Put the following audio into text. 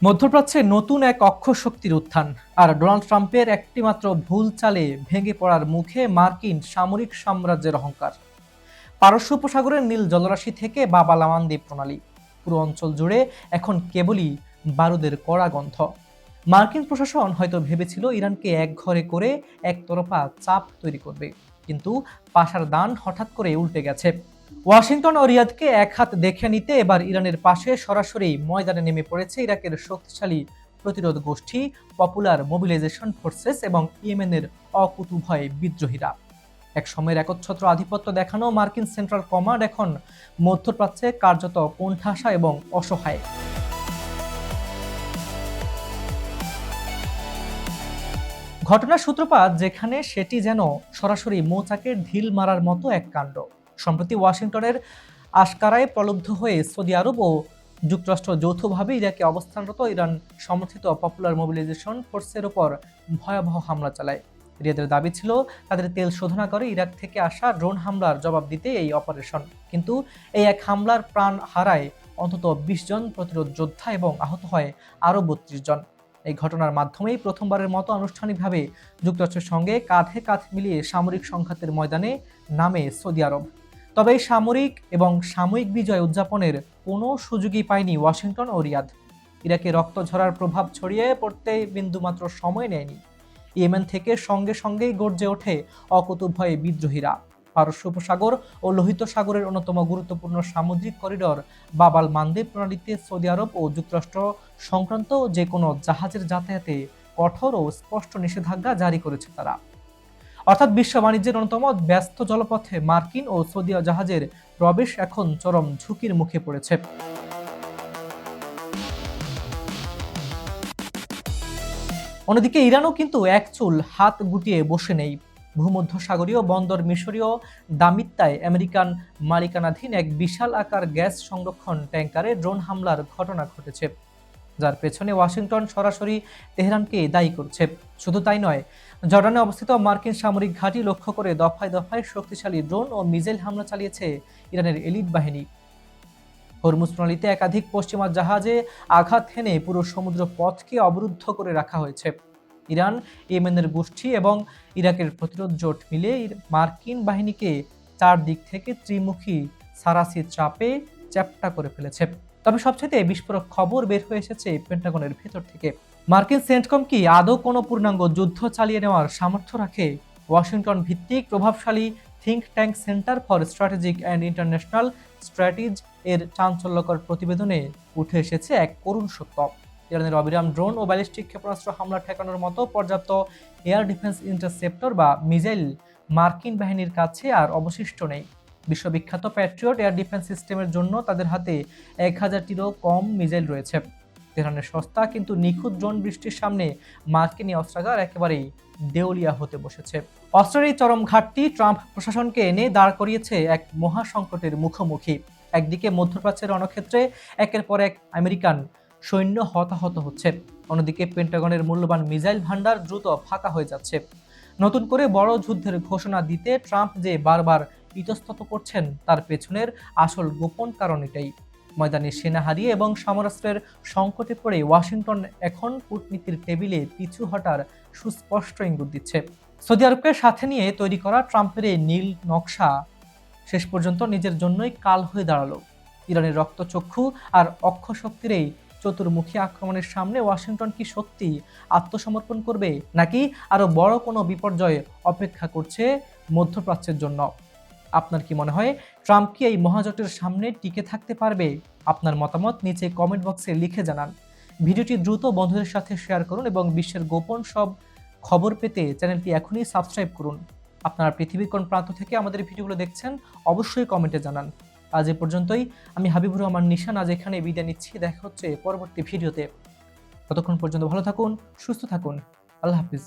মধ্যপ্রাচ্যে নতুন এক অক্ষর শক্তির উত্থান, আর ডোনাল্ড ট্রাম্পের একটি মাত্র ভুল চালে ভেঙে পড়ার মুখে মার্কিন সামরিক সাম্রাজ্যের অহংকার। পারস্য উপসাগরের নীল জলরাশি থেকে বাব আল মানদ্বীপ প্রণালী, পুরো অঞ্চল জুড়ে এখন কেবলই বারুদের কড়া গন্ধ। মার্কিন প্রশাসন হয়তো ভেবেছিল ইরানকে একঘরে করে একতরফা চাপ তৈরি করবে, কিন্তু পাশার দান হঠাৎ করে উল্টে গেছে। ওয়াশিংটন ও রিয়াদকে এক হাত দেখে নিতে এবার ইরানের পাশে সরাসরি ময়দানে নেমে পড়েছে ইরাকের শক্তিশালী প্রতিরোধ গোষ্ঠী পপুলার মোবিলাইজেশন ফোর্সেস এবং ইয়েমেনের অকুতোভয় বিদ্রোহীরা। এক সময়ের একচ্ছত্র আধিপত্য দেখানো মার্কিন সেন্ট্রাল কমান্ড এখন মধ্যপ্রাচ্যে কার্যত কোণঠাসা এবং অসহায়। ঘটনার সূত্রপাত যেখানে, সেটি যেন সরাসরি মৌচাকের ঢিল মারার মতো এক কাণ্ড। সম্প্রতি ওয়াশিংটনের আশকারায় প্রলুব্ধ হয়ে সৌদি আরব ও যুক্তরাষ্ট্র যৌথভাবে ইরাকে অবস্থানরত ইরান সমর্থিত পপুলার মোবিলাইজেশন ফোর্সের ওপর ভয়াবহ হামলা চালায়। রিয়াদের দাবি ছিল তাদের তেল শোধনাগারে ইরাক থেকে আসা ড্রোন হামলার জবাব দিতে এই অপারেশন, কিন্তু এই এক হামলার প্রাণ হারায় অন্তত ২০ জন প্রতিরোধ যোদ্ধা এবং আহত হয় আরও ৩২ জন। এই ঘটনার মাধ্যমেই প্রথমবারের মতো আনুষ্ঠানিকভাবে যুক্তরাষ্ট্রের সঙ্গে কাঁধে কাঁধ মিলিয়ে সামরিক সংঘাতের ময়দানে নামে সৌদি আরব। তবে এই সামরিক এবং সাময়িক বিজয় উদযাপনের কোনো সুযোগই পায়নি ওয়াশিংটন ও রিয়াদ। ইরাকে রক্ত ঝরার প্রভাব ছড়িয়ে পড়তে বিন্দুমাত্র সময় নেয়নি। ইয়েমেন থেকে সঙ্গে সঙ্গেই গর্জে ওঠে অকুতোভয় বিদ্রোহীরা। পারস্য উপসাগর ও লোহিত সাগরের অন্যতম গুরুত্বপূর্ণ সামুদ্রিক করিডর বাব আল মানদেব প্রণালীতে সৌদি আরব ও যুক্তরাষ্ট্র সংক্রান্ত যে কোনো জাহাজের যাতায়াতে কঠোর ও স্পষ্ট নিষেধাজ্ঞা জারি করেছে তারা। অর্থাৎ বিশ্ব বাণিজ্যের অন্যতম ব্যস্ত জলপথে মার্কিন ও সৌদি জাহাজের প্রবেশ এখন চরম ঝুঁকির মুখে পড়েছে। অন্যদিকে ইরানও কিন্তু এক চুল হাত গুটিয়ে বসে নেই। ভূমধ্যসাগরীয় বন্দর মিশরীয় দামিত্তায় আমেরিকান মালিকানাধীন এক বিশাল আকার গ্যাস সংরক্ষণ ট্যাঙ্কারে ড্রোন হামলার ঘটনা ঘটেছে, যার পেছনে ওয়াশিংটন সরাসরি তেহরানকে দায়ী করছে। শুধু তাই নয়, জর্ডানে অবস্থিত মার্কিন সামরিক ঘাঁটি লক্ষ্য করে দফায় দফায় শক্তিশালী ড্রোন ও মিসাইল হামলা চালিয়েছে ইরানের এলিট বাহিনী। হরমুজ প্রণালীতে একাধিক পশ্চিমা জাহাজে আঘাত হেনে পুরো সমুদ্র পথকে অবরুদ্ধ করে রাখা হয়েছে। ইরান, ইয়েমেনের গোষ্ঠী এবং ইরাকের প্রতিরোধ জোট মিলে মার্কিন বাহিনীকে চারদিক থেকে ত্রিমুখী সারাসি চাপে চ্যাপ্টা করে ফেলেছে। তবে সবচেয়ে বিস্ফোরক খবর বের হয়ে এসেছে পেন্টাগনের ভেতর থেকে। মার্কিন সেন্টকম কি আদৌ কোনো পূর্ণাঙ্গ যুদ্ধ চালিয়ে নেওয়ার সামর্থ্য রাখে? ওয়াশিংটন ভিত্তিক প্রভাবশালী think tank centre for strategic and international strategy এর চাঞ্চল্যকর প্রতিবেদনে উঠে এসেছে এক করুণ সত্য। ইরানের অবিরাম ড্রোন ও ব্যালিস্টিক ক্ষেপণাস্ত্র হামলা ঠেকানোর মতো পর্যাপ্ত এয়ার ডিফেন্স ইন্টারসেপ্টর বা মিসাইল মার্কিন বাহিনীর কাছে আর অবশিষ্ট নেই। বিশ্ববিখ্যাত প্যাট্রিয়ট এয়ার ডিফেন্স সিস্টেমের জন্য তাদের হাতে ১,০০০টিরও কম মিসাইল রয়েছে। তেহরানের সস্তা কিন্তু নিখুঁত ড্রোন বৃষ্টির সামনে মার্কিন অস্ত্রাগার একেবারেই দেউলিয়া হতে বসেছে। অস্ত্রের এই চরম ঘাটতি ট্রাম্প প্রশাসনকে এনে দাঁড় করিয়েছে এক মহাসংকটের মুখোমুখি। একদিকে মধ্যপ্রাচ্যের রণক্ষেত্রে একের পর এক আমেরিকান সৈন্য হতাহত হচ্ছে, অন্যদিকে পেন্টাগনের মূল্যবান মিসাইল ভান্ডার দ্রুত ফাঁকা হয়ে যাচ্ছে। নতুন করে বড় যুদ্ধের ঘোষণা দিতে ট্রাম্প যে বারবার ইতস্তত করছেন, তার পেছনের আসল গোপন কারণ এটাই। ময়দানে সেনা হারিয়ে এবং সমরাস্ত্রের সংকটে পড়ে ওয়াশিংটন এখন কূটনীতির টেবিলে পিছু হটার সুস্পষ্ট ইঙ্গিত দিচ্ছে। সৌদি আরবকে সাথে নিয়ে তৈরি করা ট্রাম্পের এই নীল নকশা শেষ পর্যন্ত নিজের জন্যই কাল হয়ে দাঁড়ালো। ইরানের রক্তচক্ষু আর অক্ষশক্তির এই চতুর্মুখী আক্রমণের সামনে ওয়াশিংটন কি সত্যি আত্মসমর্পণ করবে, নাকি আরো বড় কোনো বিপর্যয় অপেক্ষা করছে মধ্যপ্রাচ্যের জন্য? আপনার কি মনে হয়, ট্রাম্প কি এই মহাজোটের সামনে টিকে থাকতে পারবে? আপনার মতামত নিচে কমেন্ট বক্সে লিখে জানান। ভিডিওটি দ্রুত বন্ধুদের সাথে শেয়ার করুন এবং বিশ্বের গোপন সব খবর পেতে চ্যানেলটি এখনই সাবস্ক্রাইব করুন। আপনারা পৃথিবীর কোন প্রান্ত থেকে আমাদের ভিডিওগুলো দেখছেন অবশ্যই কমেন্টে জানান। আজ এ পর্যন্তই। আমি হাবিবুর রহমান নিশান আজ এখানে বিদায় নিচ্ছি। দেখা হচ্ছে পরবর্তী ভিডিওতে। ততক্ষণ পর্যন্ত ভালো থাকুন, সুস্থ থাকুন। আল্লাহ হাফিজ।